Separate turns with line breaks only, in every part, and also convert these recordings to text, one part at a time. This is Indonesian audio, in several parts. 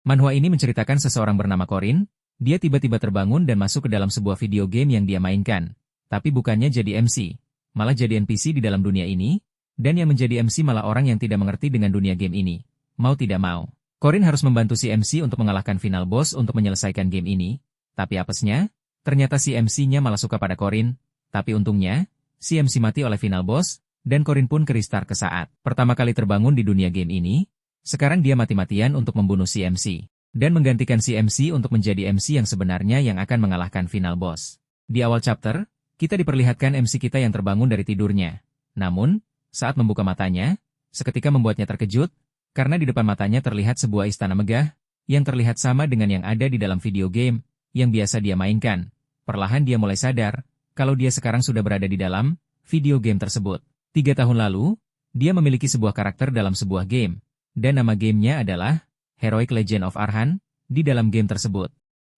Manhwa ini menceritakan seseorang bernama Corin, dia tiba-tiba terbangun dan masuk ke dalam sebuah video game yang dia mainkan. Tapi bukannya jadi MC, malah jadi NPC di dalam dunia ini, dan yang menjadi MC malah orang yang tidak mengerti dengan dunia game ini. Mau tidak mau, Corin harus membantu si MC untuk mengalahkan final boss untuk menyelesaikan game ini. Tapi apesnya, ternyata si MC-nya malah suka pada Corin. Tapi untungnya, si MC mati oleh final boss, dan Corin pun ke-restart ke saat pertama kali terbangun di dunia game ini. Sekarang dia mati-matian untuk membunuh si MC, dan menggantikan si MC untuk menjadi MC yang sebenarnya yang akan mengalahkan final boss. Di awal chapter, kita diperlihatkan MC kita yang terbangun dari tidurnya. Namun, saat membuka matanya, seketika membuatnya terkejut, karena di depan matanya terlihat sebuah istana megah, yang terlihat sama dengan yang ada di dalam video game, yang biasa dia mainkan. Perlahan dia mulai sadar, kalau dia sekarang sudah berada di dalam video game tersebut. 3 tahun lalu, dia memiliki sebuah karakter dalam sebuah game, dan nama gamenya adalah Heroic Legend of Arhan. Di dalam game tersebut,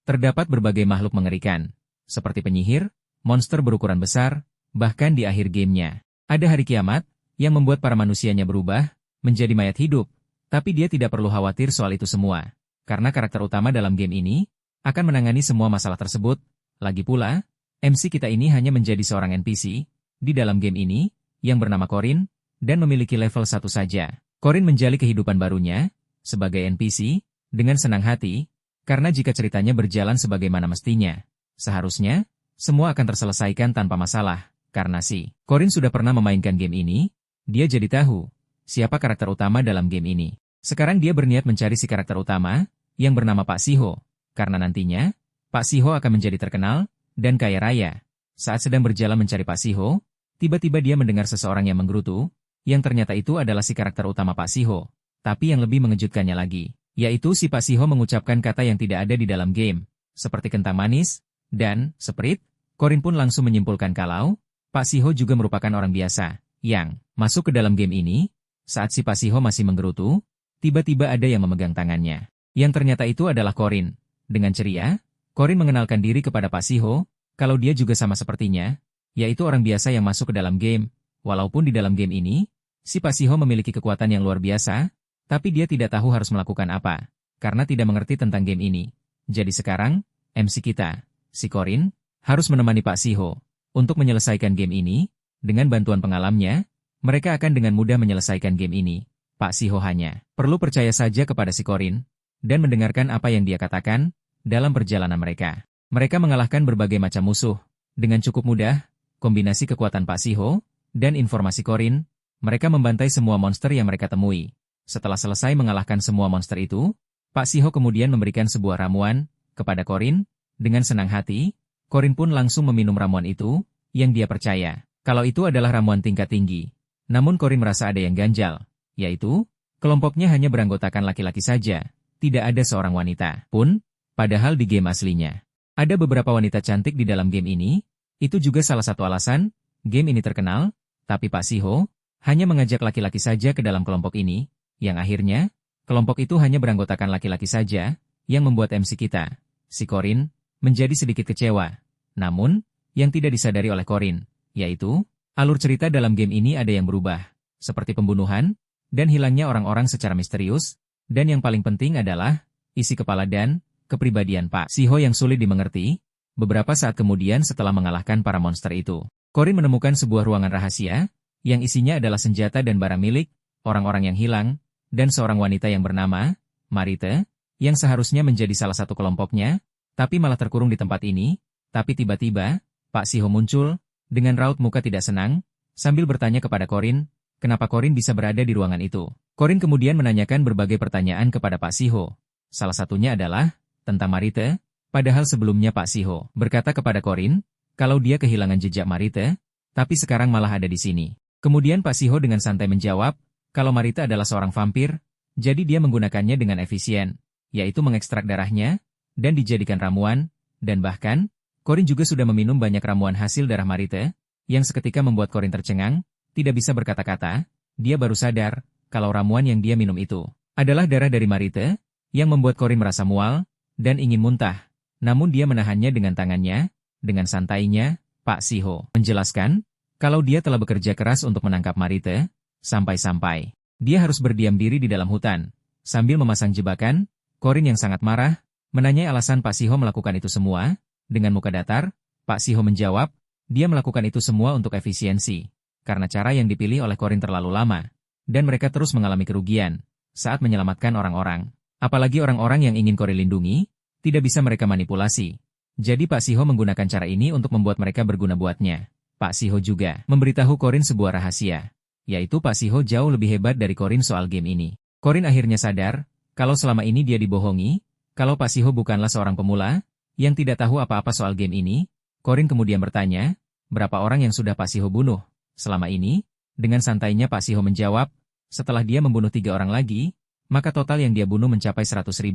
terdapat berbagai makhluk mengerikan, seperti penyihir, monster berukuran besar, bahkan di akhir gamenya, ada hari kiamat, yang membuat para manusianya berubah menjadi mayat hidup. Tapi dia tidak perlu khawatir soal itu semua, karena karakter utama dalam game ini akan menangani semua masalah tersebut. Lagi pula, MC kita ini hanya menjadi seorang NPC di dalam game ini, yang bernama Corin, dan memiliki level 1 saja. Corin menjalani kehidupan barunya sebagai NPC dengan senang hati, karena jika ceritanya berjalan sebagaimana mestinya, seharusnya semua akan terselesaikan tanpa masalah. Karena si Corin sudah pernah memainkan game ini, dia jadi tahu siapa karakter utama dalam game ini. Sekarang dia berniat mencari si karakter utama yang bernama Pak Shiho, karena nantinya Pak Shiho akan menjadi terkenal dan kaya raya. Saat sedang berjalan mencari Pak Shiho, tiba-tiba dia mendengar seseorang yang menggerutu, yang ternyata itu adalah si karakter utama Pak Shiho. Tapi yang lebih mengejutkannya lagi, yaitu si Pak Shiho mengucapkan kata yang tidak ada di dalam game, seperti kentang manis, dan Sprite. Corin pun langsung menyimpulkan kalau Pak Shiho juga merupakan orang biasa, yang masuk ke dalam game ini. Saat si Pak Shiho masih menggerutu, tiba-tiba ada yang memegang tangannya, yang ternyata itu adalah Corin. Dengan ceria, Corin mengenalkan diri kepada Pak Shiho, kalau dia juga sama sepertinya, yaitu orang biasa yang masuk ke dalam game. Walaupun di dalam game ini, si Pak Shiho memiliki kekuatan yang luar biasa, tapi dia tidak tahu harus melakukan apa, karena tidak mengerti tentang game ini. Jadi sekarang, MC kita, si Corin, harus menemani Pak Shiho untuk menyelesaikan game ini. Dengan bantuan pengalamnya, mereka akan dengan mudah menyelesaikan game ini. Pak Shiho hanya perlu percaya saja kepada si Corin, dan mendengarkan apa yang dia katakan dalam perjalanan mereka. Mereka mengalahkan berbagai macam musuh. Dengan cukup mudah, kombinasi kekuatan Pak Shiho dan informasi Corin, mereka membantai semua monster yang mereka temui. Setelah selesai mengalahkan semua monster itu, Pak Shiho kemudian memberikan sebuah ramuan kepada Corin. Dengan senang hati, Corin pun langsung meminum ramuan itu, yang dia percaya kalau itu adalah ramuan tingkat tinggi. Namun Corin merasa ada yang ganjal, yaitu kelompoknya hanya beranggotakan laki-laki saja, tidak ada seorang wanita pun, padahal di game aslinya ada beberapa wanita cantik di dalam game ini. Itu juga salah satu alasan game ini terkenal. Tapi Pak Shiho hanya mengajak laki-laki saja ke dalam kelompok ini, yang akhirnya kelompok itu hanya beranggotakan laki-laki saja, yang membuat MC kita, si Corin, menjadi sedikit kecewa. Namun, yang tidak disadari oleh Corin, yaitu alur cerita dalam game ini ada yang berubah, seperti pembunuhan dan hilangnya orang-orang secara misterius, dan yang paling penting adalah isi kepala dan kepribadian Pak Shiho yang sulit dimengerti. Beberapa saat kemudian setelah mengalahkan para monster itu, Corin menemukan sebuah ruangan rahasia, yang isinya adalah senjata dan barang milik orang-orang yang hilang, dan seorang wanita yang bernama Marite, yang seharusnya menjadi salah satu kelompoknya, tapi malah terkurung di tempat ini. Tapi tiba-tiba, Pak Shiho muncul, dengan raut muka tidak senang, sambil bertanya kepada Corin, kenapa Corin bisa berada di ruangan itu. Corin kemudian menanyakan berbagai pertanyaan kepada Pak Shiho. Salah satunya adalah tentang Marite, padahal sebelumnya Pak Shiho berkata kepada Corin, kalau dia kehilangan jejak Marite, tapi sekarang malah ada di sini. Kemudian Pak Shiho dengan santai menjawab, kalau Marite adalah seorang vampir, jadi dia menggunakannya dengan efisien, yaitu mengekstrak darahnya, dan dijadikan ramuan, dan bahkan, Corin juga sudah meminum banyak ramuan hasil darah Marite, yang seketika membuat Corin tercengang, tidak bisa berkata-kata. Dia baru sadar, kalau ramuan yang dia minum itu adalah darah dari Marite, yang membuat Corin merasa mual, dan ingin muntah. Namun dia menahannya dengan tangannya. Dengan santainya, Pak Shiho menjelaskan, kalau dia telah bekerja keras untuk menangkap Marite, sampai-sampai dia harus berdiam diri di dalam hutan, sambil memasang jebakan, Corin yang sangat marah, menanyai alasan Pak Shiho melakukan itu semua. Dengan muka datar, Pak Shiho menjawab, dia melakukan itu semua untuk efisiensi. Karena cara yang dipilih oleh Corin terlalu lama. Dan mereka terus mengalami kerugian saat menyelamatkan orang-orang. Apalagi orang-orang yang ingin Corin lindungi, tidak bisa mereka manipulasi. Jadi Pak Shiho menggunakan cara ini untuk membuat mereka berguna buatnya. Pak Shiho juga memberitahu Corin sebuah rahasia, yaitu Pak Shiho jauh lebih hebat dari Corin soal game ini. Corin akhirnya sadar, kalau selama ini dia dibohongi, kalau Pak Shiho bukanlah seorang pemula, yang tidak tahu apa-apa soal game ini. Corin kemudian bertanya, berapa orang yang sudah Pak Shiho bunuh selama ini? Dengan santainya Pak Shiho menjawab, setelah dia membunuh 3 orang lagi, maka total yang dia bunuh mencapai 100.000.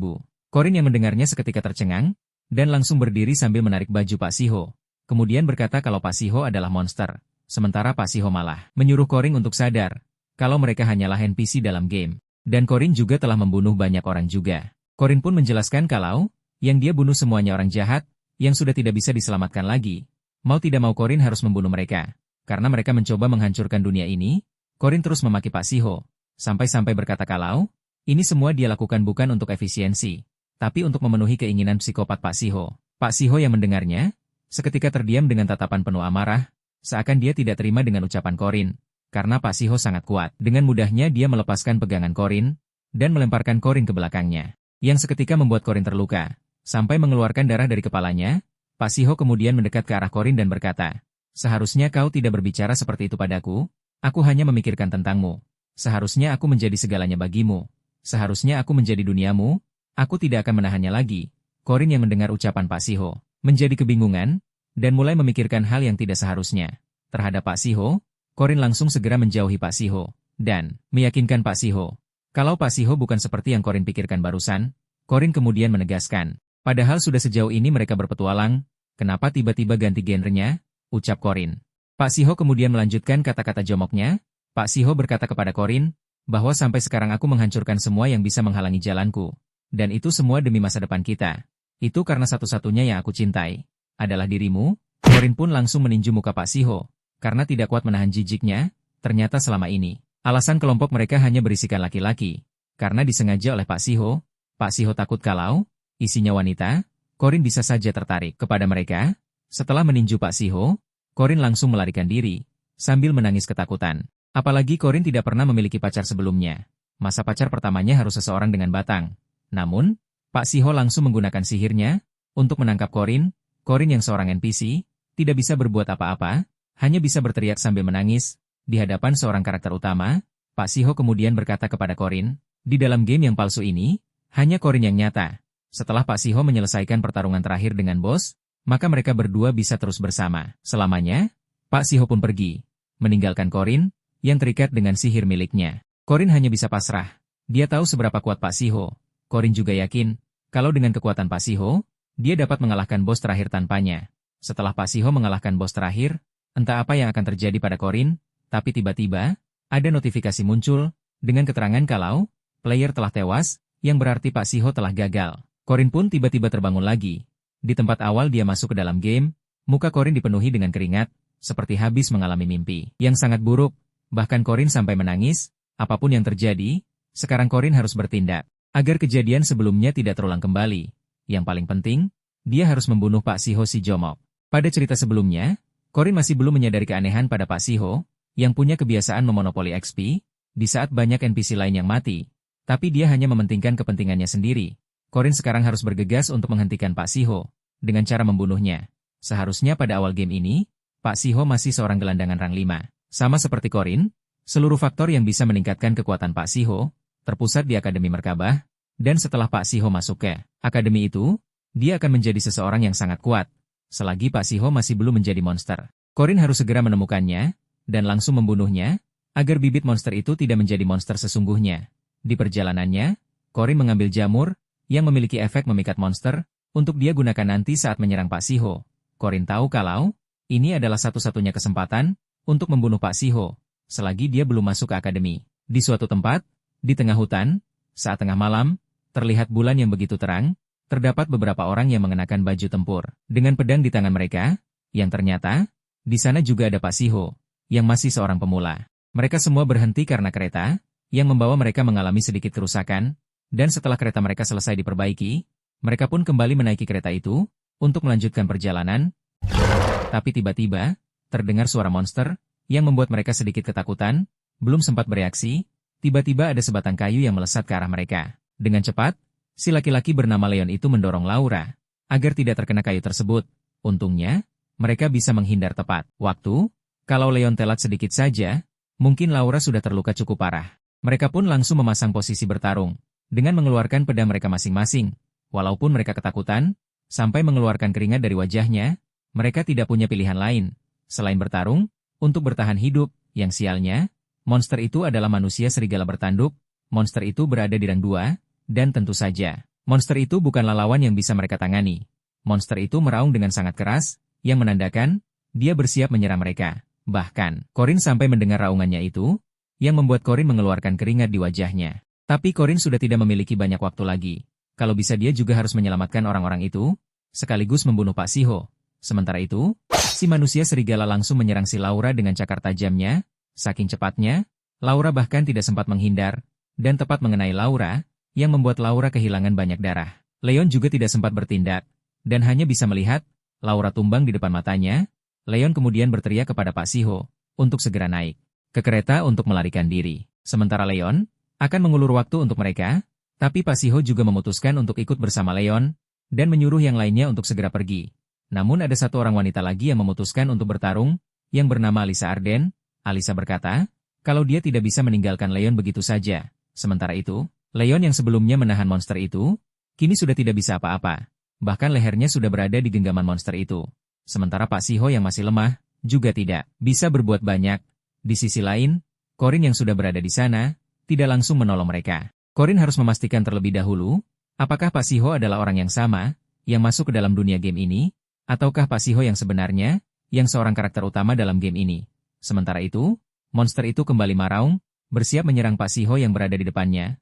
Corin yang mendengarnya seketika tercengang, dan langsung berdiri sambil menarik baju Pak Shiho. Kemudian berkata kalau Pak Shiho adalah monster. Sementara Pak Shiho malah menyuruh Corin untuk sadar, kalau mereka hanyalah NPC dalam game. Dan Corin juga telah membunuh banyak orang juga. Corin pun menjelaskan kalau, yang dia bunuh semuanya orang jahat, yang sudah tidak bisa diselamatkan lagi. Mau tidak mau Corin harus membunuh mereka. Karena mereka mencoba menghancurkan dunia ini, Corin terus memaki Pak Shiho. Sampai-sampai berkata kalau, ini semua dia lakukan bukan untuk efisiensi, tapi untuk memenuhi keinginan psikopat Pak Shiho. Pak Shiho yang mendengarnya, seketika terdiam dengan tatapan penuh amarah, seakan dia tidak terima dengan ucapan Corin. Karena Pak Shiho sangat kuat, dengan mudahnya dia melepaskan pegangan Corin, dan melemparkan Corin ke belakangnya, yang seketika membuat Corin terluka. Sampai mengeluarkan darah dari kepalanya, Pak Shiho kemudian mendekat ke arah Corin dan berkata, seharusnya kau tidak berbicara seperti itu padaku, aku hanya memikirkan tentangmu. Seharusnya aku menjadi segalanya bagimu. Seharusnya aku menjadi duniamu, aku tidak akan menahannya lagi. Corin yang mendengar ucapan Pak Shiho, menjadi kebingungan, dan mulai memikirkan hal yang tidak seharusnya. Terhadap Pak Shiho, Corin langsung segera menjauhi Pak Shiho, dan meyakinkan Pak Shiho. Kalau Pak Shiho bukan seperti yang Corin pikirkan barusan, Corin kemudian menegaskan, padahal sudah sejauh ini mereka berpetualang, kenapa tiba-tiba ganti genrenya? Ucap Corin. Pak Shiho kemudian melanjutkan kata-kata jomoknya. Pak Shiho berkata kepada Corin, bahwa sampai sekarang aku menghancurkan semua yang bisa menghalangi jalanku. Dan itu semua demi masa depan kita. Itu karena satu-satunya yang aku cintai adalah dirimu. Corin pun langsung meninju muka Pak Shiho. Karena tidak kuat menahan jijiknya, ternyata selama ini, alasan kelompok mereka hanya berisikan laki-laki. Karena disengaja oleh Pak Shiho takut kalau isinya wanita, Corin bisa saja tertarik kepada mereka. Setelah meninju Pak Shiho, Corin langsung melarikan diri, sambil menangis ketakutan. Apalagi Corin tidak pernah memiliki pacar sebelumnya. Masa pacar pertamanya harus seseorang dengan batang. Namun, Pak Shiho langsung menggunakan sihirnya untuk menangkap Corin. Corin yang seorang NPC, tidak bisa berbuat apa-apa, hanya bisa berteriak sambil menangis. Di hadapan seorang karakter utama, Pak Shiho kemudian berkata kepada Corin, di dalam game yang palsu ini, hanya Corin yang nyata. Setelah Pak Shiho menyelesaikan pertarungan terakhir dengan bos, maka mereka berdua bisa terus bersama. Selamanya, Pak Shiho pun pergi, meninggalkan Corin, yang terikat dengan sihir miliknya. Corin hanya bisa pasrah. Dia tahu seberapa kuat Pak Shiho. Corin juga yakin, kalau dengan kekuatan Pak Shiho, dia dapat mengalahkan bos terakhir tanpanya. Setelah Pak Shiho mengalahkan bos terakhir, entah apa yang akan terjadi pada Corin, tapi tiba-tiba, ada notifikasi muncul, dengan keterangan kalau, player telah tewas, yang berarti Pak Shiho telah gagal. Corin pun tiba-tiba terbangun lagi. Di tempat awal dia masuk ke dalam game, muka Corin dipenuhi dengan keringat, seperti habis mengalami mimpi yang sangat buruk. Bahkan Corin sampai menangis, apapun yang terjadi, sekarang Corin harus bertindak, agar kejadian sebelumnya tidak terulang kembali. Yang paling penting, dia harus membunuh Pak Shiho si Jomok. Pada cerita sebelumnya, Corin masih belum menyadari keanehan pada Pak Shiho, yang punya kebiasaan memonopoli XP, di saat banyak NPC lain yang mati. Tapi dia hanya mementingkan kepentingannya sendiri. Corin sekarang harus bergegas untuk menghentikan Pak Shiho, dengan cara membunuhnya. Seharusnya pada awal game ini, Pak Shiho masih seorang gelandangan rang 5. Sama seperti Corin, seluruh faktor yang bisa meningkatkan kekuatan Pak Shiho, terpusat di Akademi Merkabah, dan setelah Pak Shiho masuk ke Akademi itu, dia akan menjadi seseorang yang sangat kuat, selagi Pak Shiho masih belum menjadi monster. Corin harus segera menemukannya, dan langsung membunuhnya, agar bibit monster itu tidak menjadi monster sesungguhnya. Di perjalanannya, Corin mengambil jamur, yang memiliki efek memikat monster, untuk dia gunakan nanti saat menyerang Pak Shiho. Corin tahu kalau, ini adalah satu-satunya kesempatan, untuk membunuh Pak Shiho, selagi dia belum masuk ke akademi. Di suatu tempat, di tengah hutan, saat tengah malam, terlihat bulan yang begitu terang, terdapat beberapa orang yang mengenakan baju tempur, dengan pedang di tangan mereka, yang ternyata, di sana juga ada Pak Shiho, yang masih seorang pemula. Mereka semua berhenti karena kereta, yang membawa mereka mengalami sedikit kerusakan, Dan setelah kereta mereka selesai diperbaiki, mereka pun kembali menaiki kereta itu untuk melanjutkan perjalanan. Tapi tiba-tiba, terdengar suara monster yang membuat mereka sedikit ketakutan. Belum sempat bereaksi, tiba-tiba ada sebatang kayu yang melesat ke arah mereka. Dengan cepat, si laki-laki bernama Leon itu mendorong Laura agar tidak terkena kayu tersebut. Untungnya, mereka bisa menghindar tepat waktu. Kalau Leon telat sedikit saja, mungkin Laura sudah terluka cukup parah. Mereka pun langsung memasang posisi bertarung dengan mengeluarkan pedang mereka masing-masing. Walaupun mereka ketakutan, sampai mengeluarkan keringat dari wajahnya, mereka tidak punya pilihan lain selain bertarung untuk bertahan hidup. Yang sialnya, monster itu adalah manusia serigala bertanduk. Monster itu berada di rang 2, dan tentu saja, monster itu bukanlah lawan yang bisa mereka tangani. Monster itu meraung dengan sangat keras, yang menandakan dia bersiap menyerang mereka. Bahkan, Corin sampai mendengar raungannya itu, yang membuat Corin mengeluarkan keringat di wajahnya. Tapi Corin sudah tidak memiliki banyak waktu lagi. Kalau bisa dia juga harus menyelamatkan orang-orang itu, sekaligus membunuh Pak Shiho. Sementara itu, si manusia serigala langsung menyerang si Laura dengan cakar tajamnya. Saking cepatnya, Laura bahkan tidak sempat menghindar, dan tepat mengenai Laura, yang membuat Laura kehilangan banyak darah. Leon juga tidak sempat bertindak, dan hanya bisa melihat Laura tumbang di depan matanya. Leon kemudian berteriak kepada Pak Shiho untuk segera naik ke kereta untuk melarikan diri. Sementara Leon akan mengulur waktu untuk mereka, tapi Pak Shiho juga memutuskan untuk ikut bersama Leon, dan menyuruh yang lainnya untuk segera pergi. Namun ada satu orang wanita lagi yang memutuskan untuk bertarung, yang bernama Alisa Arden. Alisa berkata, kalau dia tidak bisa meninggalkan Leon begitu saja. Sementara itu, Leon yang sebelumnya menahan monster itu, kini sudah tidak bisa apa-apa. Bahkan lehernya sudah berada di genggaman monster itu. Sementara Pak Shiho yang masih lemah, juga tidak bisa berbuat banyak. Di sisi lain, Corin yang sudah berada di sana, tidak langsung menolong mereka. Corin harus memastikan terlebih dahulu, apakah Pak Shiho adalah orang yang sama, yang masuk ke dalam dunia game ini, ataukah Pak Shiho yang sebenarnya, yang seorang karakter utama dalam game ini. Sementara itu, monster itu kembali meraung, bersiap menyerang Pak Shiho yang berada di depannya.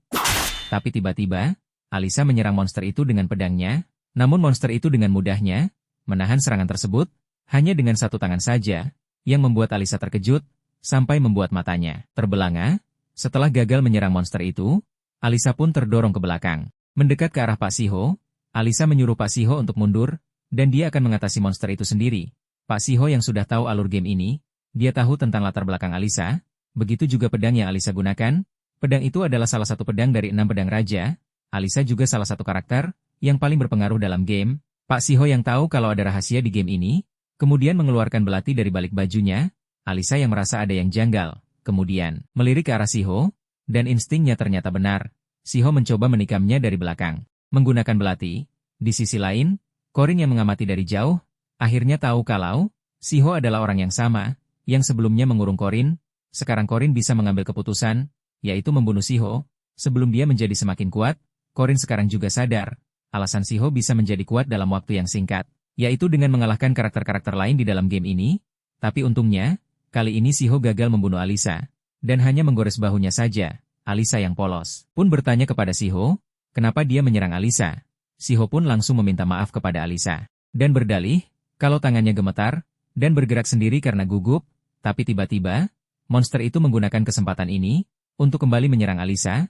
Tapi tiba-tiba, Alisa menyerang monster itu dengan pedangnya, namun monster itu dengan mudahnya menahan serangan tersebut, hanya dengan satu tangan saja, yang membuat Alisa terkejut, sampai membuat matanya terbelanga. Setelah gagal menyerang monster itu, Alisa pun terdorong ke belakang. Mendekat ke arah Pak Shiho, Alisa menyuruh Pak Shiho untuk mundur, dan dia akan mengatasi monster itu sendiri. Pak Shiho yang sudah tahu alur game ini, dia tahu tentang latar belakang Alisa, begitu juga pedang yang Alisa gunakan. Pedang itu adalah salah satu pedang dari 6 pedang raja. Alisa juga salah satu karakter yang paling berpengaruh dalam game. Pak Shiho yang tahu kalau ada rahasia di game ini, kemudian mengeluarkan belati dari balik bajunya. Alisa yang merasa ada yang janggal, kemudian melirik ke arah Shiho, dan instingnya ternyata benar. Shiho mencoba menikamnya dari belakang menggunakan belati. Di sisi lain, Corin yang mengamati dari jauh, akhirnya tahu kalau Shiho adalah orang yang sama, yang sebelumnya mengurung Corin. Sekarang Corin bisa mengambil keputusan, yaitu membunuh Shiho. Sebelum dia menjadi semakin kuat, Corin sekarang juga sadar, alasan Shiho bisa menjadi kuat dalam waktu yang singkat, yaitu dengan mengalahkan karakter-karakter lain di dalam game ini. Tapi untungnya, kali ini Shiho gagal membunuh Alisa, dan hanya menggores bahunya saja. Alisa yang polos pun bertanya kepada Shiho, kenapa dia menyerang Alisa. Shiho pun langsung meminta maaf kepada Alisa, dan berdalih, kalau tangannya gemetar, dan bergerak sendiri karena gugup. Tapi tiba-tiba, monster itu menggunakan kesempatan ini, untuk kembali menyerang Alisa.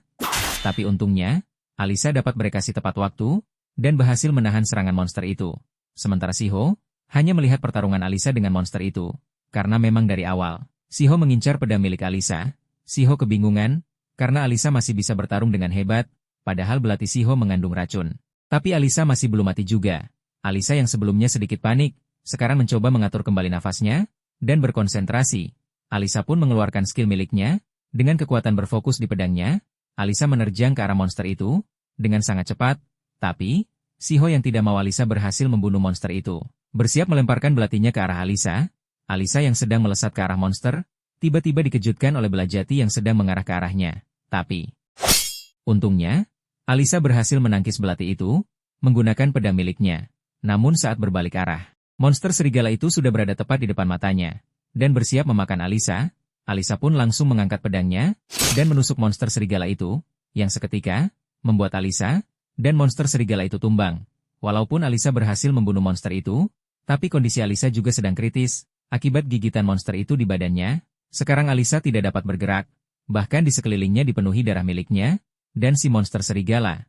Tapi untungnya, Alisa dapat bereaksi tepat waktu, dan berhasil menahan serangan monster itu. Sementara Shiho, hanya melihat pertarungan Alisa dengan monster itu. Karena memang dari awal, Shiho mengincar pedang milik Alisa. Shiho kebingungan, karena Alisa masih bisa bertarung dengan hebat, padahal belati Shiho mengandung racun. Tapi Alisa masih belum mati juga. Alisa yang sebelumnya sedikit panik, sekarang mencoba mengatur kembali nafasnya, dan berkonsentrasi. Alisa pun mengeluarkan skill miliknya, dengan kekuatan berfokus di pedangnya. Alisa menerjang ke arah monster itu, dengan sangat cepat, tapi, Shiho yang tidak mau Alisa berhasil membunuh monster itu. Bersiap melemparkan belatinya ke arah Alisa. Alisa yang sedang melesat ke arah monster, tiba-tiba dikejutkan oleh belajati yang sedang mengarah ke arahnya. Tapi, untungnya, Alisa berhasil menangkis belati itu, menggunakan pedang miliknya. Namun saat berbalik arah, monster serigala itu sudah berada tepat di depan matanya, dan bersiap memakan Alisa. Alisa pun langsung mengangkat pedangnya, dan menusuk monster serigala itu, yang seketika, membuat Alisa, dan monster serigala itu tumbang. Walaupun Alisa berhasil membunuh monster itu, tapi kondisi Alisa juga sedang kritis, akibat gigitan monster itu di badannya. Sekarang Alisa tidak dapat bergerak, bahkan di sekelilingnya dipenuhi darah miliknya. dan si monster serigala.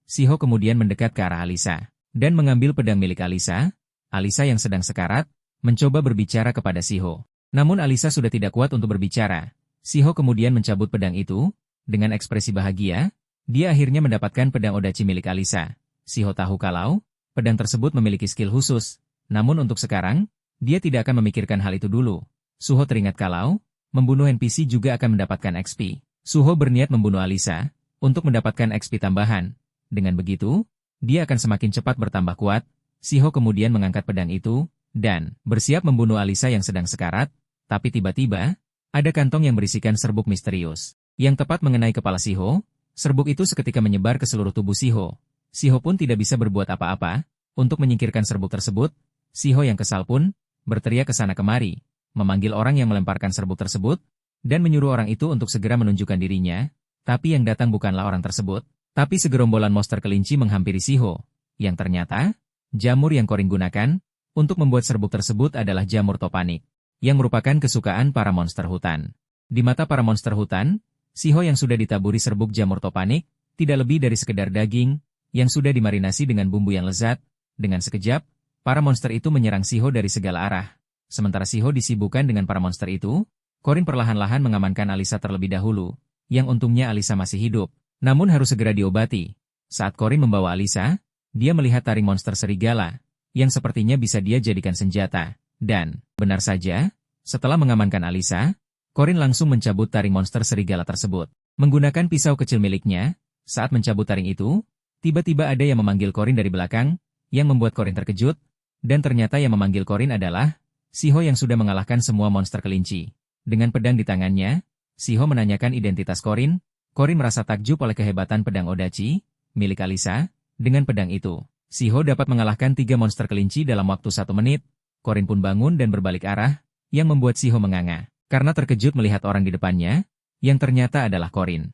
Shiho kemudian mendekat ke arah Alisa, dan mengambil pedang milik Alisa. Alisa yang sedang sekarat, mencoba berbicara kepada Shiho. Namun Alisa sudah tidak kuat untuk berbicara. Shiho kemudian mencabut pedang itu, dengan ekspresi bahagia, dia akhirnya mendapatkan pedang Odachi milik Alisa. Shiho tahu kalau, pedang tersebut memiliki skill khusus, namun untuk sekarang, dia tidak akan memikirkan hal itu dulu. Shiho teringat kalau, membunuh NPC juga akan mendapatkan XP. Shiho berniat membunuh Alisa, untuk mendapatkan XP tambahan. Dengan begitu, dia akan semakin cepat bertambah kuat. Shiho kemudian mengangkat pedang itu, dan bersiap membunuh Alisa yang sedang sekarat, tapi tiba-tiba, ada kantong yang berisikan serbuk misterius, yang tepat mengenai kepala Shiho. Serbuk itu seketika menyebar ke seluruh tubuh Shiho. Shiho pun tidak bisa berbuat apa-apa, untuk menyingkirkan serbuk tersebut. Shiho yang kesal pun, berteriak ke sana kemari, memanggil orang yang melemparkan serbuk tersebut, dan menyuruh orang itu untuk segera menunjukkan dirinya, tapi yang datang bukanlah orang tersebut, tapi segerombolan monster kelinci menghampiri Shiho, yang ternyata, jamur yang Korin gunakan, untuk membuat serbuk tersebut adalah jamur topanik, yang merupakan kesukaan para monster hutan. Di mata para monster hutan, Shiho yang sudah ditaburi serbuk jamur topanik, tidak lebih dari sekedar daging, yang sudah dimarinasi dengan bumbu yang lezat. Dengan sekejap, para monster itu menyerang Shiho dari segala arah. Sementara Shiho disibukkan dengan para monster itu, Korin perlahan-lahan mengamankan Alisa terlebih dahulu, yang untungnya Alisa masih hidup, namun harus segera diobati. Saat Korin membawa Alisa, dia melihat taring monster serigala, yang sepertinya bisa dia jadikan senjata. Dan, benar saja, setelah mengamankan Alisa, Korin langsung mencabut taring monster serigala tersebut. Menggunakan pisau kecil miliknya, saat mencabut taring itu, tiba-tiba ada yang memanggil Korin dari belakang, yang membuat Korin terkejut, dan ternyata yang memanggil Korin adalah Shiho yang sudah mengalahkan semua monster kelinci. Dengan pedang di tangannya, Shiho menanyakan identitas Korin. Korin merasa takjub oleh kehebatan pedang Odachi, milik Alisa. Dengan pedang itu, Shiho dapat mengalahkan 3 monster kelinci dalam waktu 1 menit. Korin pun bangun dan berbalik arah, yang membuat Shiho menganga, karena terkejut melihat orang di depannya, yang ternyata adalah Korin.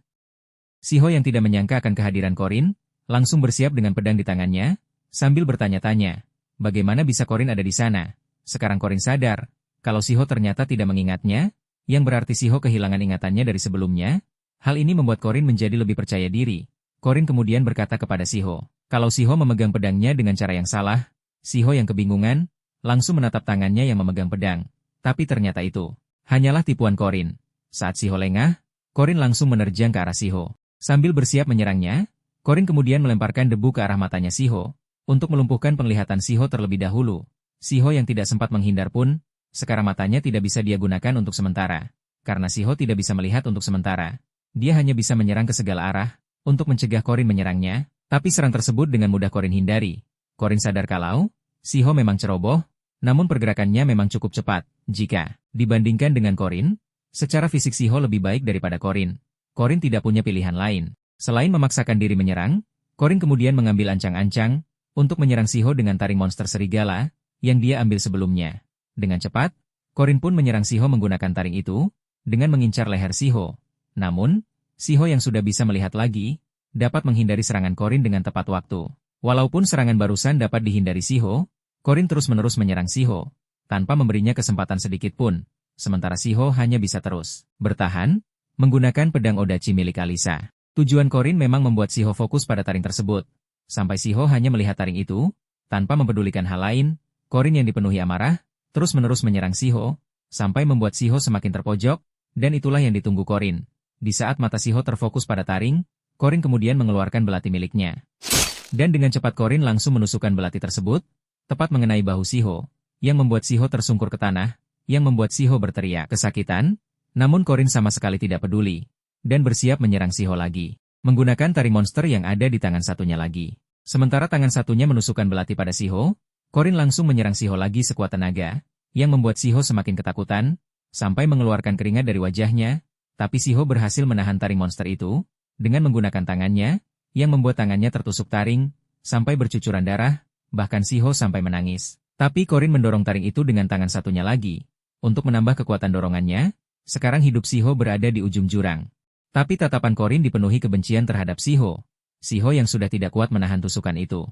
Shiho yang tidak menyangka akan kehadiran Korin, langsung bersiap dengan pedang di tangannya, sambil bertanya-tanya, bagaimana bisa Korin ada di sana? Sekarang Korin sadar, kalau Shiho ternyata tidak mengingatnya, yang berarti Shiho kehilangan ingatannya dari sebelumnya. Hal ini membuat Korin menjadi lebih percaya diri. Korin kemudian berkata kepada Shiho, kalau Shiho memegang pedangnya dengan cara yang salah. Shiho yang kebingungan, langsung menatap tangannya yang memegang pedang. Tapi ternyata itu hanyalah tipuan Korin. Saat Shiho lengah, Korin langsung menerjang ke arah Shiho. Sambil bersiap menyerangnya, Korin kemudian melemparkan debu ke arah matanya Shiho, untuk melumpuhkan penglihatan Shiho terlebih dahulu. Shiho yang tidak sempat menghindar pun, sekarang matanya tidak bisa dia gunakan untuk sementara. Karena Shiho tidak bisa melihat untuk sementara, dia hanya bisa menyerang ke segala arah, untuk mencegah Korin menyerangnya, tapi serang tersebut dengan mudah Korin hindari. Korin sadar kalau Shiho memang ceroboh, namun pergerakannya memang cukup cepat. Jika dibandingkan dengan Korin, secara fisik Shiho lebih baik daripada Korin. Korin tidak punya pilihan lain. Selain memaksakan diri menyerang, Korin kemudian mengambil ancang-ancang, untuk menyerang Shiho dengan taring monster serigala, yang dia ambil sebelumnya. Dengan cepat, Korin pun menyerang Shiho menggunakan taring itu, dengan mengincar leher Shiho. Namun, Shiho yang sudah bisa melihat lagi, dapat menghindari serangan Korin dengan tepat waktu. Walaupun serangan barusan dapat dihindari Shiho, Korin terus-menerus menyerang Shiho, tanpa memberinya kesempatan sedikit pun. Sementara Shiho hanya bisa terus bertahan, menggunakan pedang Odachi milik Alisa. Tujuan Korin memang membuat Shiho fokus pada taring tersebut. Sampai Shiho hanya melihat taring itu, tanpa mempedulikan hal lain. Korin yang dipenuhi amarah, terus-menerus menyerang Shiho, sampai membuat Shiho semakin terpojok, dan itulah yang ditunggu Korin. Di saat mata Shiho terfokus pada taring, Korin kemudian mengeluarkan belati miliknya. Dan dengan cepat Korin langsung menusukkan belati tersebut, tepat mengenai bahu Shiho, yang membuat Shiho tersungkur ke tanah, yang membuat Shiho berteriak kesakitan, namun Korin sama sekali tidak peduli, dan bersiap menyerang Shiho lagi, menggunakan taring monster yang ada di tangan satunya lagi. Sementara tangan satunya menusukkan belati pada Shiho, Korin langsung menyerang Shiho lagi sekuat tenaga, yang membuat Shiho semakin ketakutan, sampai mengeluarkan keringat dari wajahnya, tapi Shiho berhasil menahan taring monster itu, dengan menggunakan tangannya, yang membuat tangannya tertusuk taring, sampai bercucuran darah, bahkan Shiho sampai menangis. Tapi Korin mendorong taring itu dengan tangan satunya lagi. Untuk menambah kekuatan dorongannya, sekarang hidup Shiho berada di ujung jurang. Tapi tatapan Korin dipenuhi kebencian terhadap Shiho. Shiho yang sudah tidak kuat menahan tusukan itu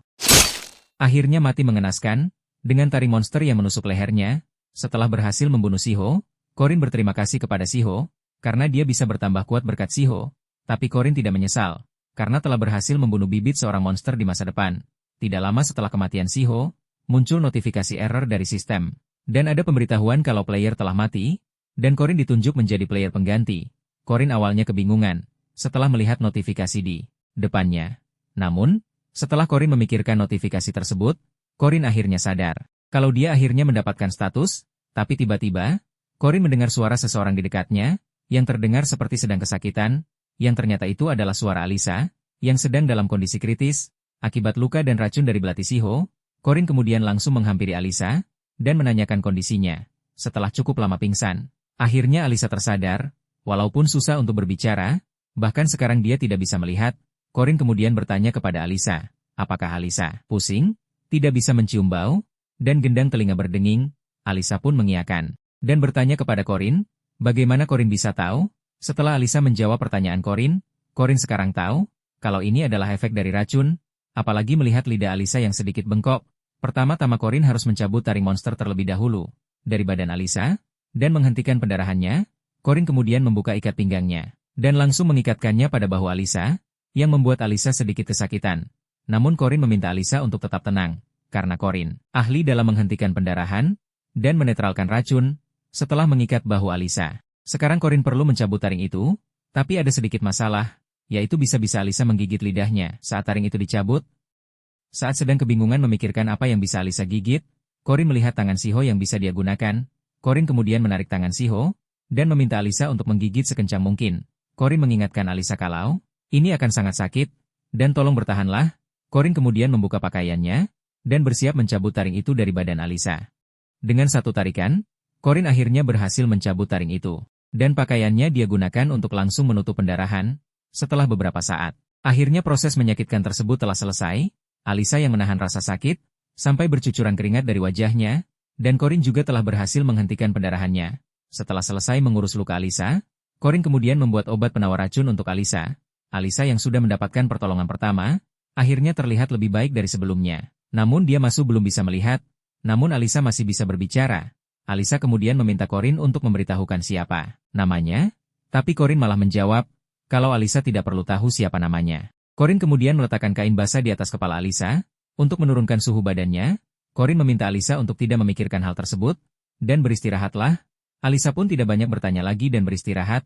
akhirnya mati mengenaskan, dengan taring monster yang menusuk lehernya. Setelah berhasil membunuh Shiho, Korin berterima kasih kepada Shiho, karena dia bisa bertambah kuat berkat Shiho. Tapi Corin tidak menyesal, karena telah berhasil membunuh bibit seorang monster di masa depan. Tidak lama setelah kematian Shiho, muncul notifikasi error dari sistem. Dan ada pemberitahuan kalau player telah mati, dan Corin ditunjuk menjadi player pengganti. Corin awalnya kebingungan, setelah melihat notifikasi di depannya. Namun, setelah Corin memikirkan notifikasi tersebut, Corin akhirnya sadar kalau dia akhirnya mendapatkan status, tapi tiba-tiba, Corin mendengar suara seseorang di dekatnya, yang terdengar seperti sedang kesakitan, yang ternyata itu adalah suara Alisa, yang sedang dalam kondisi kritis, akibat luka dan racun dari belati Shiho. Corin kemudian langsung menghampiri Alisa, dan menanyakan kondisinya. Setelah cukup lama pingsan, akhirnya Alisa tersadar, walaupun susah untuk berbicara, bahkan sekarang dia tidak bisa melihat. Corin kemudian bertanya kepada Alisa, apakah Alisa pusing, tidak bisa mencium bau, dan gendang telinga berdenging. Alisa pun mengiyakan, dan bertanya kepada Corin, bagaimana Corin bisa tahu? Setelah Alisa menjawab pertanyaan Corin sekarang tahu, kalau ini adalah efek dari racun, apalagi melihat lidah Alisa yang sedikit bengkok. Pertama-tama Corin harus mencabut taring monster terlebih dahulu dari badan Alisa, dan menghentikan pendarahannya. Corin kemudian membuka ikat pinggangnya, dan langsung mengikatkannya pada bahu Alisa, yang membuat Alisa sedikit kesakitan. Namun Corin meminta Alisa untuk tetap tenang, karena Corin ahli dalam menghentikan pendarahan, dan menetralkan racun. Setelah mengikat bahu Alisa, sekarang Corin perlu mencabut taring itu, tapi ada sedikit masalah, yaitu bisa-bisa Alisa menggigit lidahnya saat taring itu dicabut. Saat sedang kebingungan memikirkan apa yang bisa Alisa gigit, Corin melihat tangan Shiho yang bisa dia gunakan. Corin kemudian menarik tangan Shiho, dan meminta Alisa untuk menggigit sekencang mungkin. Corin mengingatkan Alisa kalau ini akan sangat sakit, dan tolong bertahanlah. Corin kemudian membuka pakaiannya, dan bersiap mencabut taring itu dari badan Alisa. Dengan satu tarikan, Corin akhirnya berhasil mencabut taring itu, dan pakaiannya dia gunakan untuk langsung menutup pendarahan. Setelah beberapa saat, akhirnya proses menyakitkan tersebut telah selesai. Alisa yang menahan rasa sakit, sampai bercucuran keringat dari wajahnya, dan Corin juga telah berhasil menghentikan pendarahannya. Setelah selesai mengurus luka Alisa, Corin kemudian membuat obat penawar racun untuk Alisa. Alisa yang sudah mendapatkan pertolongan pertama, akhirnya terlihat lebih baik dari sebelumnya. Namun dia masih belum bisa melihat, namun Alisa masih bisa berbicara. Alisa kemudian meminta Corin untuk memberitahukan siapa namanya, tapi Corin malah menjawab, kalau Alisa tidak perlu tahu siapa namanya. Corin kemudian meletakkan kain basah di atas kepala Alisa, untuk menurunkan suhu badannya. Corin meminta Alisa untuk tidak memikirkan hal tersebut, dan beristirahatlah. Alisa pun tidak banyak bertanya lagi dan beristirahat.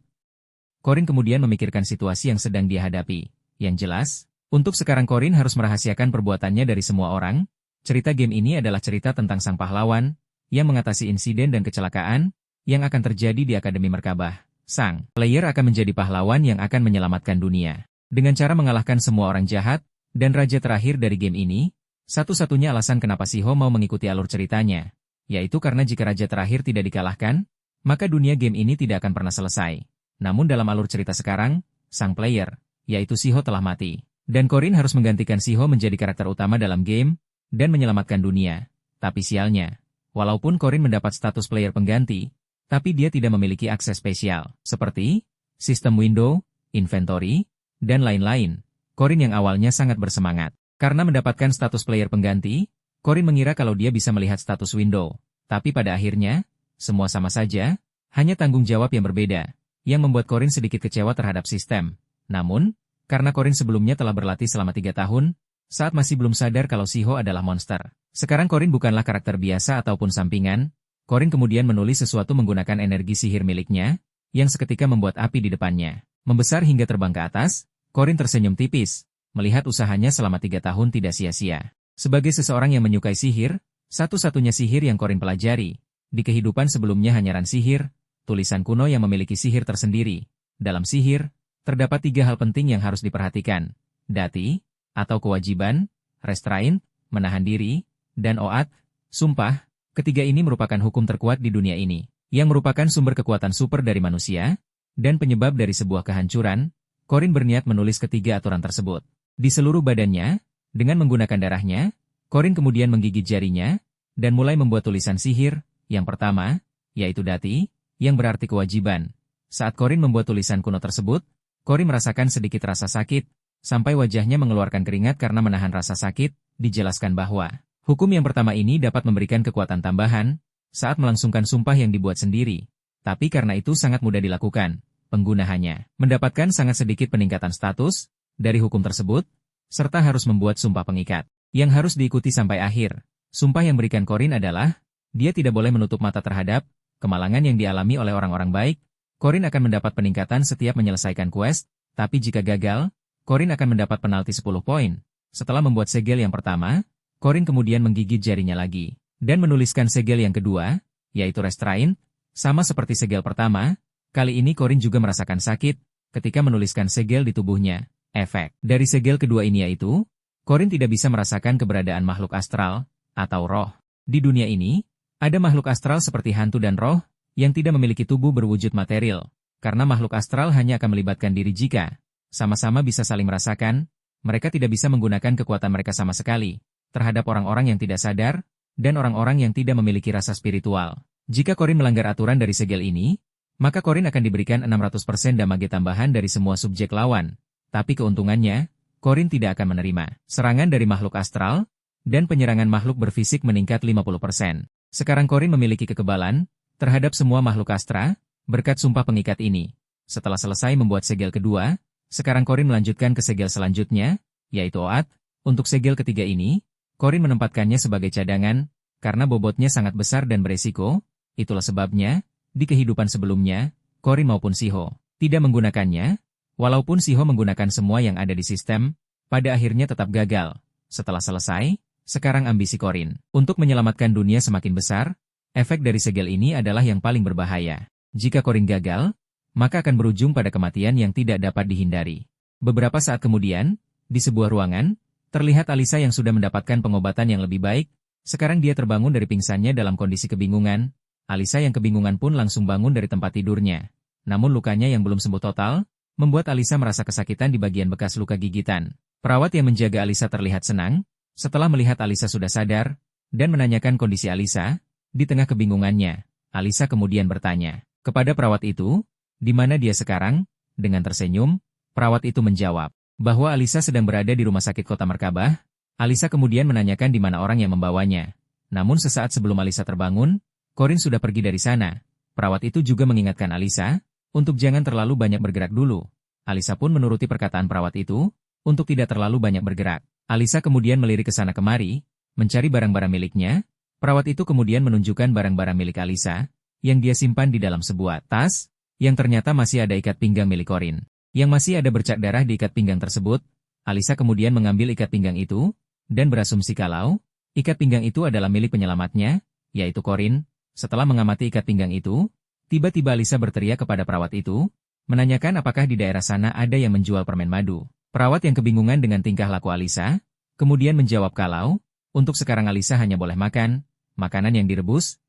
Corin kemudian memikirkan situasi yang sedang dia hadapi. Yang jelas, untuk sekarang Corin harus merahasiakan perbuatannya dari semua orang. Cerita game ini adalah cerita tentang sang pahlawan, yang mengatasi insiden dan kecelakaan, yang akan terjadi di Akademi Merkabah. Sang player akan menjadi pahlawan yang akan menyelamatkan dunia. Dengan cara mengalahkan semua orang jahat, dan raja terakhir dari game ini, satu-satunya alasan kenapa Shiho mau mengikuti alur ceritanya, yaitu karena jika raja terakhir tidak dikalahkan, maka dunia game ini tidak akan pernah selesai. Namun dalam alur cerita sekarang, sang player, yaitu Shiho telah mati, dan Corin harus menggantikan Shiho menjadi karakter utama dalam game, dan menyelamatkan dunia. Tapi sialnya, walaupun Corin mendapat status player pengganti, tapi dia tidak memiliki akses spesial, seperti sistem window, inventory, dan lain-lain. Corin yang awalnya sangat bersemangat, karena mendapatkan status player pengganti, Corin mengira kalau dia bisa melihat status window. Tapi pada akhirnya, semua sama saja, hanya tanggung jawab yang berbeda, yang membuat Corin sedikit kecewa terhadap sistem. Namun, karena Corin sebelumnya telah berlatih selama 3 tahun, saat masih belum sadar kalau Shiho adalah monster. Sekarang Corin bukanlah karakter biasa ataupun sampingan. Corin kemudian menulis sesuatu menggunakan energi sihir miliknya, yang seketika membuat api di depannya membesar hingga terbang ke atas. Corin tersenyum tipis, melihat usahanya selama 3 tahun tidak sia-sia. Sebagai seseorang yang menyukai sihir, satu-satunya sihir yang Corin pelajari di kehidupan sebelumnya hanya ran sihir, tulisan kuno yang memiliki sihir tersendiri. Dalam sihir, terdapat 3 hal penting yang harus diperhatikan: dati, atau kewajiban, restraint, menahan diri, dan oath, sumpah. Ketiga ini merupakan hukum terkuat di dunia ini, yang merupakan sumber kekuatan super dari manusia, dan penyebab dari sebuah kehancuran. Corin berniat menulis ketiga aturan tersebut di seluruh badannya. Dengan menggunakan darahnya, Corin kemudian menggigit jarinya, dan mulai membuat tulisan sihir. Yang pertama, yaitu dati, yang berarti kewajiban. Saat Corin membuat tulisan kuno tersebut, Corin merasakan sedikit rasa sakit, sampai wajahnya mengeluarkan keringat karena menahan rasa sakit. Dijelaskan bahwa hukum yang pertama ini dapat memberikan kekuatan tambahan saat melangsungkan sumpah yang dibuat sendiri. Tapi karena itu sangat mudah dilakukan, pengguna hanya mendapatkan sangat sedikit peningkatan status dari hukum tersebut, serta harus membuat sumpah pengikat yang harus diikuti sampai akhir. Sumpah yang berikan Corin adalah, dia tidak boleh menutup mata terhadap kemalangan yang dialami oleh orang-orang baik. Corin akan mendapat peningkatan setiap menyelesaikan quest, tapi jika gagal, Corin akan mendapat penalti 10 poin. Setelah membuat segel yang pertama, Corin kemudian menggigit jarinya lagi, dan menuliskan segel yang kedua, yaitu Restraint. Sama seperti segel pertama, kali ini Corin juga merasakan sakit ketika menuliskan segel di tubuhnya. Efek dari segel kedua ini yaitu, Corin tidak bisa merasakan keberadaan makhluk astral, atau roh. Di dunia ini, ada makhluk astral seperti hantu dan roh, yang tidak memiliki tubuh berwujud material, karena makhluk astral hanya akan melibatkan diri jika sama-sama bisa saling merasakan, mereka tidak bisa menggunakan kekuatan mereka sama sekali terhadap orang-orang yang tidak sadar, dan orang-orang yang tidak memiliki rasa spiritual. Jika Corin melanggar aturan dari segel ini, maka Corin akan diberikan 600% damage tambahan dari semua subjek lawan. Tapi keuntungannya, Corin tidak akan menerima serangan dari makhluk astral, dan penyerangan makhluk berfisik meningkat 50%. Sekarang Corin memiliki kekebalan terhadap semua makhluk astra, berkat sumpah pengikat ini. Setelah selesai membuat segel kedua, sekarang Corin melanjutkan ke segel selanjutnya, yaitu Oat. Untuk segel ketiga ini, Corin menempatkannya sebagai cadangan, karena bobotnya sangat besar dan beresiko. Itulah sebabnya, di kehidupan sebelumnya, Corin maupun Shiho tidak menggunakannya, walaupun Shiho menggunakan semua yang ada di sistem, pada akhirnya tetap gagal. Setelah selesai, sekarang ambisi Corin untuk menyelamatkan dunia semakin besar. Efek dari segel ini adalah yang paling berbahaya. Jika Corin gagal, maka akan berujung pada kematian yang tidak dapat dihindari. Beberapa saat kemudian, di sebuah ruangan, terlihat Alisa yang sudah mendapatkan pengobatan yang lebih baik. Sekarang dia terbangun dari pingsannya dalam kondisi kebingungan. Alisa yang kebingungan pun langsung bangun dari tempat tidurnya. Namun lukanya yang belum sembuh total, membuat Alisa merasa kesakitan di bagian bekas luka gigitan. Perawat yang menjaga Alisa terlihat senang, setelah melihat Alisa sudah sadar, dan menanyakan kondisi Alisa. Di tengah kebingungannya, Alisa kemudian bertanya kepada perawat itu, di mana dia sekarang? Dengan tersenyum, perawat itu menjawab bahwa Alisa sedang berada di rumah sakit kota Merkabah. Alisa kemudian menanyakan di mana orang yang membawanya. Namun sesaat sebelum Alisa terbangun, Corin sudah pergi dari sana. Perawat itu juga mengingatkan Alisa untuk jangan terlalu banyak bergerak dulu. Alisa pun menuruti perkataan perawat itu untuk tidak terlalu banyak bergerak. Alisa kemudian melirik ke sana kemari, mencari barang-barang miliknya. Perawat itu kemudian menunjukkan barang-barang milik Alisa, yang dia simpan di dalam sebuah tas, yang ternyata masih ada ikat pinggang milik Corin. Yang masih ada bercak darah di ikat pinggang tersebut. Alisa kemudian mengambil ikat pinggang itu, dan berasumsi kalau ikat pinggang itu adalah milik penyelamatnya, yaitu Corin. Setelah mengamati ikat pinggang itu, tiba-tiba Alisa berteriak kepada perawat itu, menanyakan apakah di daerah sana ada yang menjual permen madu. Perawat yang kebingungan dengan tingkah laku Alisa, kemudian menjawab kalau, untuk sekarang Alisa hanya boleh makan makanan yang direbus.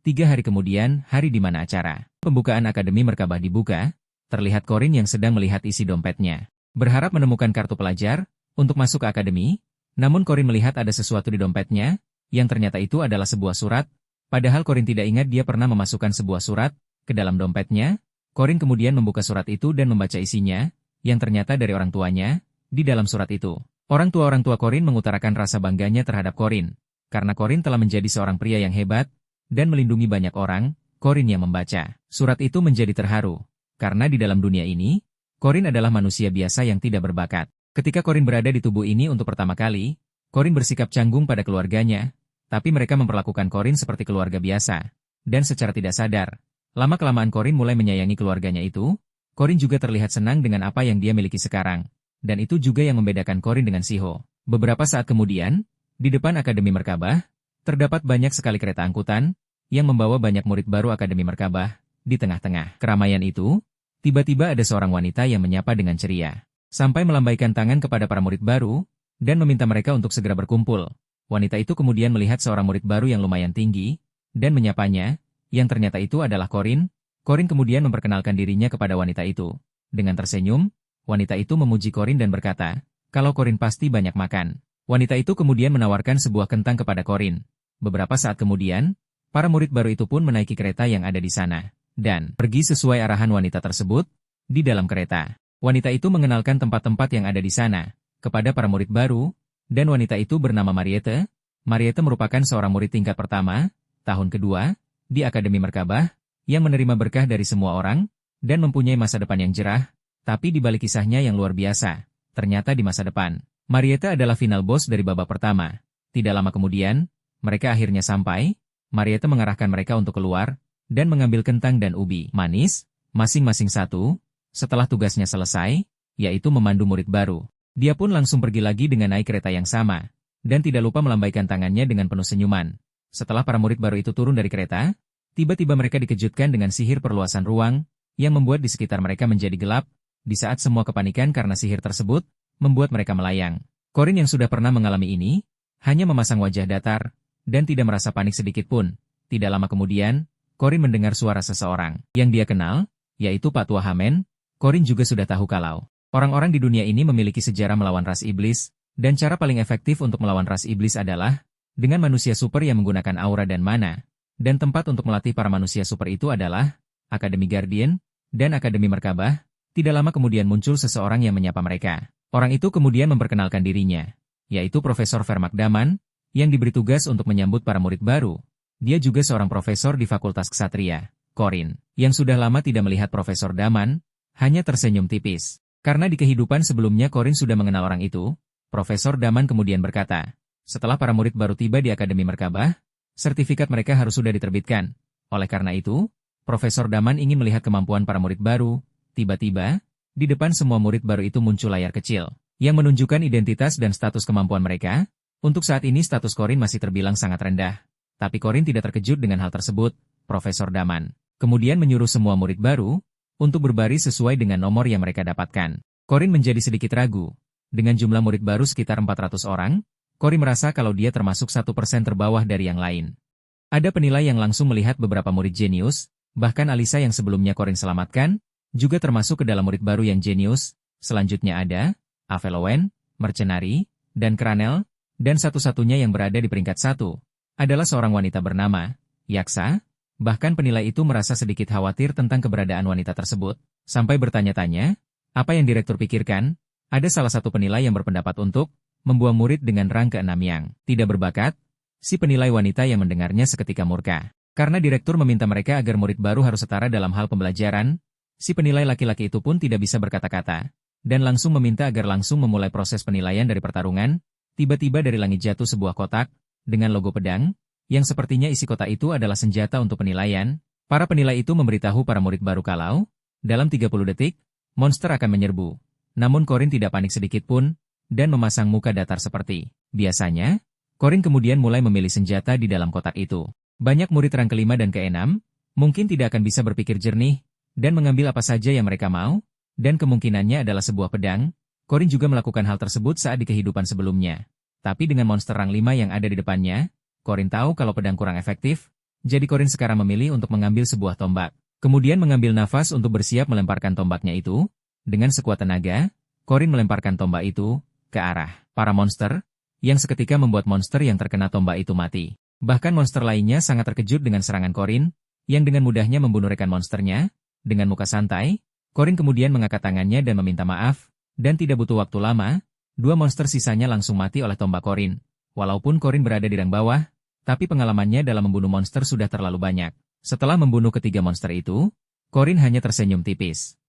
3 hari kemudian, hari di mana acara pembukaan Akademi Merkabah dibuka, terlihat Corin yang sedang melihat isi dompetnya. Berharap menemukan kartu pelajar untuk masuk ke akademi, namun Corin melihat ada sesuatu di dompetnya, yang ternyata itu adalah sebuah surat. Padahal Corin tidak ingat dia pernah memasukkan sebuah surat ke dalam dompetnya. Corin kemudian membuka surat itu dan membaca isinya, yang ternyata dari orang tuanya. Di dalam surat itu, orang tua Corin mengutarakan rasa bangganya terhadap Corin, karena Corin telah menjadi seorang pria yang hebat dan melindungi banyak orang. Corin yang membaca surat itu menjadi terharu, karena di dalam dunia ini, Corin adalah manusia biasa yang tidak berbakat. Ketika Corin berada di tubuh ini untuk pertama kali, Corin bersikap canggung pada keluarganya, tapi mereka memperlakukan Corin seperti keluarga biasa. Dan secara tidak sadar, lama-kelamaan Corin mulai menyayangi keluarganya itu. Corin juga terlihat senang dengan apa yang dia miliki sekarang. Dan itu juga yang membedakan Corin dengan Shiho. Beberapa saat kemudian, di depan Akademi Merkabah, terdapat banyak sekali kereta angkutan, yang membawa banyak murid baru Akademi Merkabah. Di tengah-tengah keramaian itu, tiba-tiba ada seorang wanita yang menyapa dengan ceria, sampai melambaikan tangan kepada para murid baru, dan meminta mereka untuk segera berkumpul. Wanita itu kemudian melihat seorang murid baru yang lumayan tinggi, dan menyapanya, yang ternyata itu adalah Corin. Corin kemudian memperkenalkan dirinya kepada wanita itu. Dengan tersenyum, wanita itu memuji Corin dan berkata, kalau Corin pasti banyak makan. Wanita itu kemudian menawarkan sebuah kentang kepada Corin. Beberapa saat kemudian, para murid baru itu pun menaiki kereta yang ada di sana, dan pergi sesuai arahan wanita tersebut. Di dalam kereta, wanita itu mengenalkan tempat-tempat yang ada di sana kepada para murid baru, dan wanita itu bernama Mariette. Mariette merupakan seorang murid tingkat pertama, tahun kedua, di Akademi Merkabah, yang menerima berkah dari semua orang. dan mempunyai masa depan yang cerah, tapi di balik kisahnya yang luar biasa, ternyata di masa depan, Marietta adalah final boss dari babak pertama. Tidak lama kemudian, mereka akhirnya sampai. Marietta mengarahkan mereka untuk keluar, dan mengambil kentang dan ubi manis, masing-masing satu, setelah tugasnya selesai, yaitu memandu murid baru. Dia pun langsung pergi lagi dengan naik kereta yang sama, dan tidak lupa melambaikan tangannya dengan penuh senyuman. Setelah para murid baru itu turun dari kereta, tiba-tiba mereka dikejutkan dengan sihir perluasan ruang, yang membuat di sekitar mereka menjadi gelap, di saat semua kepanikan karena sihir tersebut, membuat mereka melayang. Corin yang sudah pernah mengalami ini, hanya memasang wajah datar, dan tidak merasa panik sedikit pun. Tidak lama kemudian, Corin mendengar suara seseorang yang dia kenal, yaitu Pak Tua Hamen. Corin juga sudah tahu kalau orang-orang di dunia ini memiliki sejarah melawan ras iblis, dan cara paling efektif untuk melawan ras iblis adalah dengan manusia super yang menggunakan aura dan mana. Dan tempat untuk melatih para manusia super itu adalah Akademi Guardian dan Akademi Merkabah. Tidak lama kemudian muncul seseorang yang menyapa mereka. Orang itu kemudian memperkenalkan dirinya, yaitu Profesor Vermak Daman, yang diberi tugas untuk menyambut para murid baru. Dia juga seorang profesor di Fakultas Ksatria. Corin, yang sudah lama tidak melihat Profesor Daman, hanya tersenyum tipis. Karena di kehidupan sebelumnya Corin sudah mengenal orang itu, Profesor Daman kemudian berkata, setelah para murid baru tiba di Akademi Merkabah, sertifikat mereka harus sudah diterbitkan. Oleh karena itu, Profesor Daman ingin melihat kemampuan para murid baru. Tiba-tiba, di depan semua murid baru itu muncul layar kecil, yang menunjukkan identitas dan status kemampuan mereka. Untuk saat ini status Corin masih terbilang sangat rendah. Tapi Corin tidak terkejut dengan hal tersebut. Profesor Daman kemudian menyuruh semua murid baru untuk berbaris sesuai dengan nomor yang mereka dapatkan. Corin menjadi sedikit ragu. Dengan jumlah murid baru sekitar 400 orang, Corin merasa kalau dia termasuk 1% terbawah dari yang lain. Ada penilai yang langsung melihat beberapa murid jenius, bahkan Alisa yang sebelumnya Corin selamatkan, juga termasuk ke dalam murid baru yang jenius. Selanjutnya ada Avelowen, Mercenary, dan Kranel, dan satu-satunya yang berada di peringkat 1 adalah seorang wanita bernama Yaksa. Bahkan penilai itu merasa sedikit khawatir tentang keberadaan wanita tersebut, sampai bertanya-tanya, apa yang direktur pikirkan? Ada salah satu penilai yang berpendapat untuk membuang murid dengan rang ke-6 yang tidak berbakat. Si penilai wanita yang mendengarnya seketika murka, karena direktur meminta mereka agar murid baru harus setara dalam hal pembelajaran. Si penilai laki-laki itu pun tidak bisa berkata-kata, dan langsung meminta agar langsung memulai proses penilaian dari pertarungan. Tiba-tiba dari langit jatuh sebuah kotak, dengan logo pedang, yang sepertinya isi kotak itu adalah senjata untuk penilaian. Para penilai itu memberitahu para murid baru kalau, dalam 30 detik, monster akan menyerbu. Namun Corin tidak panik sedikit pun, dan memasang muka datar seperti biasanya. Corin kemudian mulai memilih senjata di dalam kotak itu. Banyak murid rang ke-5 dan ke-6, mungkin tidak akan bisa berpikir jernih, dan mengambil apa saja yang mereka mau, dan kemungkinannya adalah sebuah pedang. Corin juga melakukan hal tersebut saat di kehidupan sebelumnya. Tapi dengan monster rang 5 yang ada di depannya, Corin tahu kalau pedang kurang efektif, jadi Corin sekarang memilih untuk mengambil sebuah tombak. Kemudian mengambil nafas untuk bersiap melemparkan tombaknya itu. Dengan sekuat tenaga, Corin melemparkan tombak itu ke arah para monster, yang seketika membuat monster yang terkena tombak itu mati. Bahkan monster lainnya sangat terkejut dengan serangan Corin, yang dengan mudahnya membunuh rekan monsternya. Dengan muka santai, Corin kemudian mengangkat tangannya dan meminta maaf, dan tidak butuh waktu lama, 2 monster sisanya langsung mati oleh tombak Corin. Walaupun Corin berada di rang bawah, tapi pengalamannya dalam membunuh monster sudah terlalu banyak. Setelah membunuh ketiga monster itu, Corin hanya tersenyum tipis.